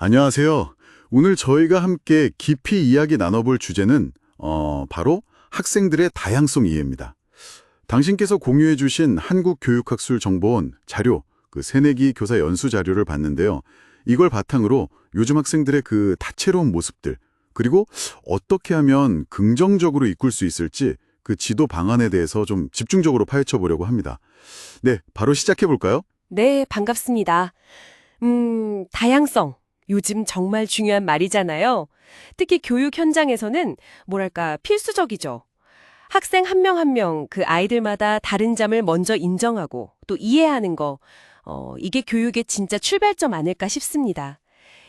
안녕하세요. 오늘 저희가 함께 깊이 이야기 나눠볼 주제는 바로 학생들의 다양성 이해입니다. 당신께서 공유해 주신 한국교육학술정보원 자료, 그 새내기 교사 연수 자료를 봤는데요. 이걸 바탕으로 요즘 학생들의 그 다채로운 모습들, 그리고 어떻게 하면 긍정적으로 이끌 수 있을지 그 지도 방안에 대해서 좀 집중적으로 파헤쳐 보려고 합니다. 네, 바로 시작해 볼까요? 네, 반갑습니다. 다양성. 요즘 정말 중요한 말이잖아요. 특히 교육 현장에서는 뭐랄까 필수적이죠. 학생 한 명 한 명 그 아이들마다 다른 점을 먼저 인정하고 또 이해하는 거, 이게 교육의 진짜 출발점 아닐까 싶습니다.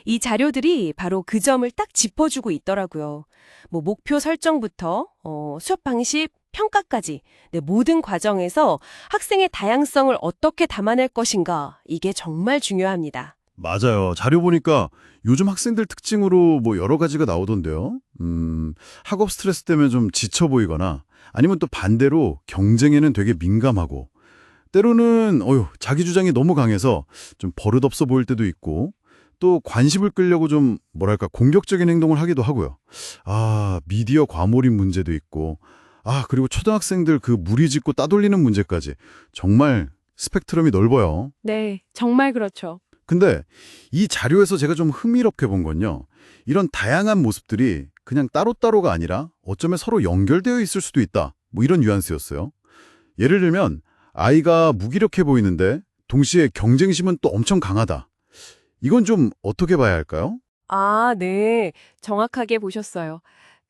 이 자료들이 바로 그 점을 딱 짚어주고 있더라고요. 뭐 목표 설정부터 수업 방식, 평가까지 모든 과정에서 학생의 다양성을 어떻게 담아낼 것인가 이게 정말 중요합니다. 맞아요. 자료 보니까 요즘 학생들 특징으로 뭐 여러 가지가 나오던데요. 학업 스트레스 때문에 좀 지쳐 보이거나 아니면 또 반대로 경쟁에는 되게 민감하고 때로는 자기 주장이 너무 강해서 좀 버릇없어 보일 때도 있고 또 관심을 끌려고 좀 뭐랄까 공격적인 행동을 하기도 하고요. 미디어 과몰입 문제도 있고 그리고 초등학생들 그 무리짓고 따돌리는 문제까지 정말 스펙트럼이 넓어요. 네, 정말 그렇죠. 근데 이 자료에서 제가 좀 흥미롭게 본 건요. 이런 다양한 모습들이 그냥 따로따로가 아니라 어쩌면 서로 연결되어 있을 수도 있다. 뭐 이런 뉘앙스였어요. 예를 들면 아이가 무기력해 보이는데 동시에 경쟁심은 또 엄청 강하다. 이건 좀 어떻게 봐야 할까요? 네. 정확하게 보셨어요.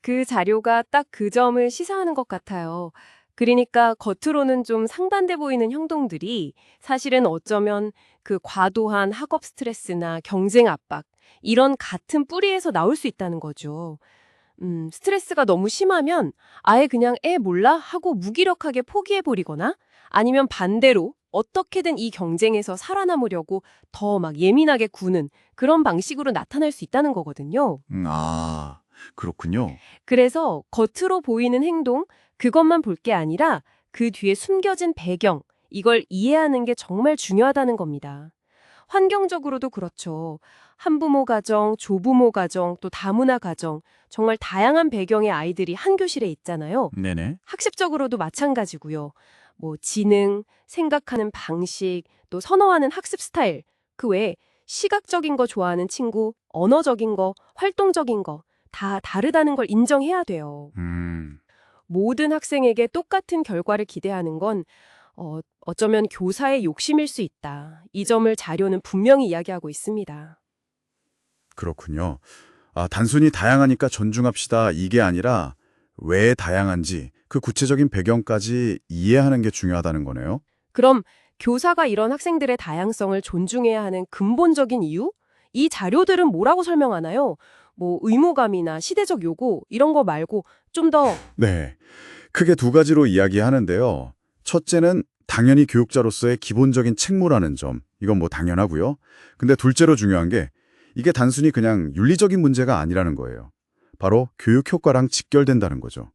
그 자료가 딱 그 점을 시사하는 것 같아요. 그러니까 겉으로는 좀 상반돼 보이는 행동들이 사실은 어쩌면 그 과도한 학업 스트레스나 경쟁 압박, 이런 같은 뿌리에서 나올 수 있다는 거죠. 스트레스가 너무 심하면 아예 그냥 몰라 하고 무기력하게 포기해버리거나 아니면 반대로 어떻게든 이 경쟁에서 살아남으려고 더 막 예민하게 구는 그런 방식으로 나타날 수 있다는 거거든요. 그렇군요. 그래서 겉으로 보이는 행동, 그것만 볼 게 아니라 그 뒤에 숨겨진 배경, 이걸 이해하는 게 정말 중요하다는 겁니다. 환경적으로도 그렇죠. 한부모 가정, 조부모 가정, 또 다문화 가정, 정말 다양한 배경의 아이들이 한 교실에 있잖아요. 네네. 학습적으로도 마찬가지고요. 뭐 지능, 생각하는 방식, 또 선호하는 학습 스타일, 그 외에 시각적인 거 좋아하는 친구, 언어적인 거, 활동적인 거, 다 다르다는 걸 인정해야 돼요. 모든 학생에게 똑같은 결과를 기대하는 건 어쩌면 교사의 욕심일 수 있다. 이 점을 자료는 분명히 이야기하고 있습니다. 그렇군요. 단순히 다양하니까 존중합시다 이게 아니라 왜 다양한지 그 구체적인 배경까지 이해하는 게 중요하다는 거네요. 그럼 교사가 이런 학생들의 다양성을 존중해야 하는 근본적인 이유? 이 자료들은 뭐라고 설명하나요? 뭐 의무감이나 시대적 요구 이런 거 말고 좀 더 네. 크게 두 가지로 이야기하는데요. 첫째는 당연히 교육자로서의 기본적인 책무라는 점. 이건 뭐 당연하고요. 근데 둘째로 중요한 게 이게 단순히 그냥 윤리적인 문제가 아니라는 거예요. 바로 교육 효과랑 직결된다는 거죠.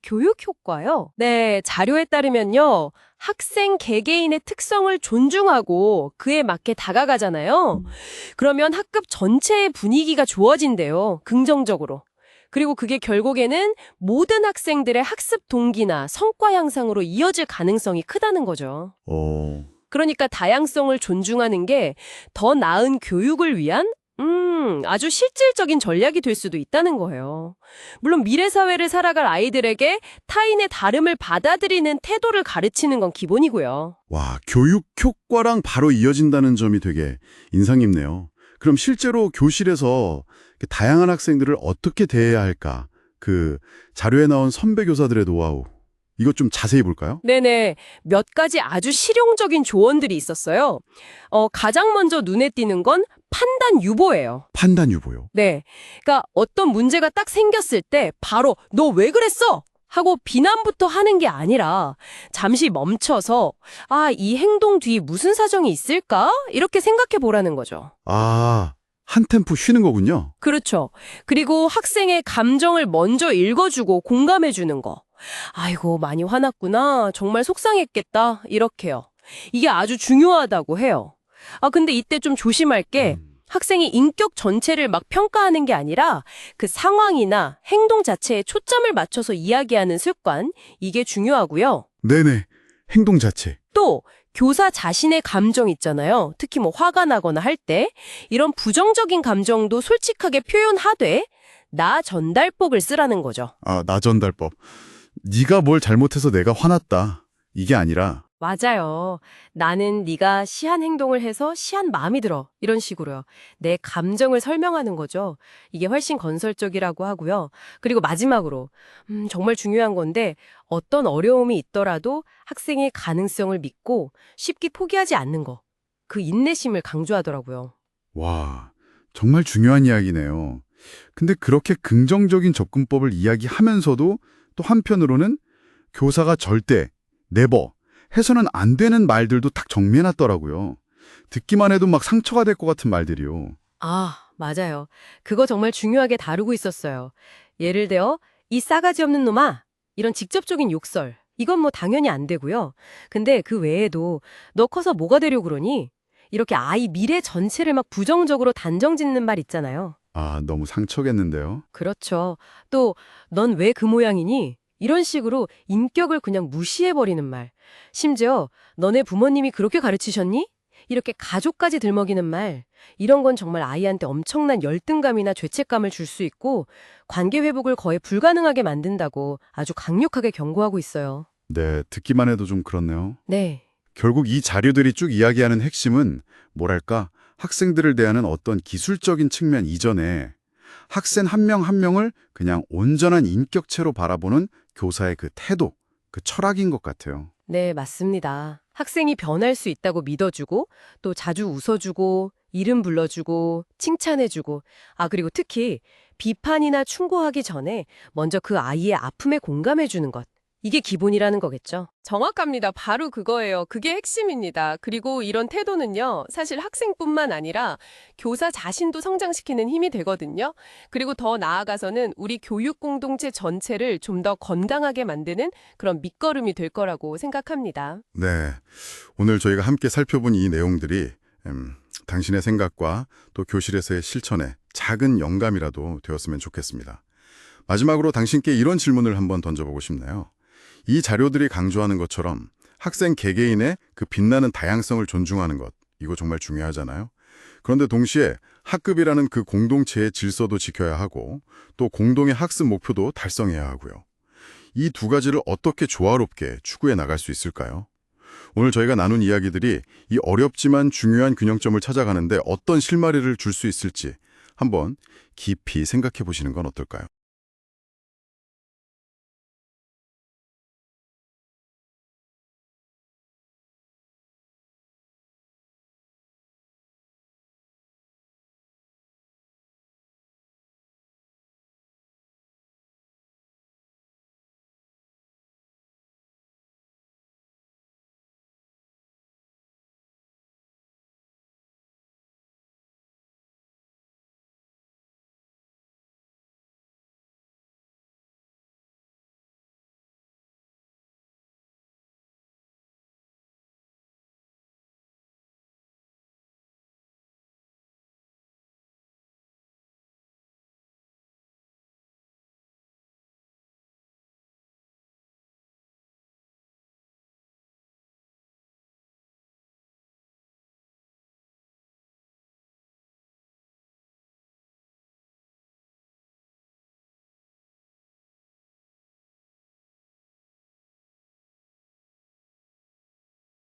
교육 효과요? 네, 자료에 따르면요. 학생 개개인의 특성을 존중하고 그에 맞게 다가가잖아요. 그러면 학급 전체의 분위기가 좋아진대요. 긍정적으로. 그리고 그게 결국에는 모든 학생들의 학습 동기나 성과 향상으로 이어질 가능성이 크다는 거죠. 그러니까 다양성을 존중하는 게 더 나은 교육을 위한 아주 실질적인 전략이 될 수도 있다는 거예요. 물론 미래 사회를 살아갈 아이들에게 타인의 다름을 받아들이는 태도를 가르치는 건 기본이고요. 와, 교육 효과랑 바로 이어진다는 점이 되게 인상 깊네요. 그럼 실제로 교실에서 다양한 학생들을 어떻게 대해야 할까? 그 자료에 나온 선배 교사들의 노하우. 이것 좀 자세히 볼까요? 네네. 몇 가지 아주 실용적인 조언들이 있었어요. 가장 먼저 눈에 띄는 건 판단 유보예요. 판단 유보요. 네. 그러니까 어떤 문제가 딱 생겼을 때 바로 너 왜 그랬어? 하고 비난부터 하는 게 아니라 잠시 멈춰서 이 행동 뒤에 무슨 사정이 있을까? 이렇게 생각해 보라는 거죠. 한 템포 쉬는 거군요. 그렇죠. 그리고 학생의 감정을 먼저 읽어주고 공감해주는 거. 아이고, 많이 화났구나. 정말 속상했겠다. 이렇게요. 이게 아주 중요하다고 해요. 근데 이때 좀 조심할 게 학생이 인격 전체를 막 평가하는 게 아니라 그 상황이나 행동 자체에 초점을 맞춰서 이야기하는 습관, 이게 중요하고요. 네네. 행동 자체. 또 교사 자신의 감정 있잖아요. 특히 뭐 화가 나거나 할 때 이런 부정적인 감정도 솔직하게 표현하되 나 전달법을 쓰라는 거죠. 아, 나전달법. 네가 뭘 잘못해서 내가 화났다. 이게 아니라 맞아요. 나는 네가 시한 행동을 해서 시한 마음이 들어. 이런 식으로요. 내 감정을 설명하는 거죠. 이게 훨씬 건설적이라고 하고요. 그리고 마지막으로 정말 중요한 건데 어떤 어려움이 있더라도 학생의 가능성을 믿고 쉽게 포기하지 않는 거. 그 인내심을 강조하더라고요. 와, 정말 중요한 이야기네요. 근데 그렇게 긍정적인 접근법을 이야기하면서도 또 한편으로는 교사가 절대, 네버 해서는 안 되는 말들도 딱 정리해놨더라고요. 듣기만 해도 막 상처가 될 것 같은 말들이요. 아, 맞아요. 그거 정말 중요하게 다루고 있었어요. 예를 들어 이 싸가지 없는 놈아. 이런 직접적인 욕설. 이건 뭐 당연히 안 되고요. 근데 그 외에도 너 커서 뭐가 되려고 그러니? 이렇게 아이 미래 전체를 막 부정적으로 단정짓는 말 있잖아요. 아, 너무 상처겠는데요. 그렇죠. 또 넌 왜 그 모양이니? 이런 식으로 인격을 그냥 무시해버리는 말. 심지어 너네 부모님이 그렇게 가르치셨니? 이렇게 가족까지 들먹이는 말. 이런 건 정말 아이한테 엄청난 열등감이나 죄책감을 줄 수 있고 관계 회복을 거의 불가능하게 만든다고 아주 강력하게 경고하고 있어요. 네, 듣기만 해도 좀 그렇네요. 네. 결국 이 자료들이 쭉 이야기하는 핵심은 뭐랄까, 학생들을 대하는 어떤 기술적인 측면 이전에 학생 한 명 한 명을 그냥 온전한 인격체로 바라보는 교사의 그 태도, 그 철학인 것 같아요. 네, 맞습니다. 학생이 변할 수 있다고 믿어주고, 또 자주 웃어주고, 이름 불러주고, 칭찬해주고, 그리고 특히 비판이나 충고하기 전에 먼저 그 아이의 아픔에 공감해주는 것. 이게 기본이라는 거겠죠. 정확합니다. 바로 그거예요. 그게 핵심입니다. 그리고 이런 태도는요, 사실 학생뿐만 아니라 교사 자신도 성장시키는 힘이 되거든요. 그리고 더 나아가서는 우리 교육 공동체 전체를 좀 더 건강하게 만드는 그런 밑거름이 될 거라고 생각합니다. 네, 오늘 저희가 함께 살펴본 이 내용들이 당신의 생각과 또 교실에서의 실천에 작은 영감이라도 되었으면 좋겠습니다. 마지막으로 당신께 이런 질문을 한번 던져보고 싶네요. 이 자료들이 강조하는 것처럼 학생 개개인의 그 빛나는 다양성을 존중하는 것, 이거 정말 중요하잖아요. 그런데 동시에 학급이라는 그 공동체의 질서도 지켜야 하고 또 공동의 학습 목표도 달성해야 하고요. 이 두 가지를 어떻게 조화롭게 추구해 나갈 수 있을까요? 오늘 저희가 나눈 이야기들이 이 어렵지만 중요한 균형점을 찾아가는데 어떤 실마리를 줄 수 있을지 한번 깊이 생각해 보시는 건 어떨까요?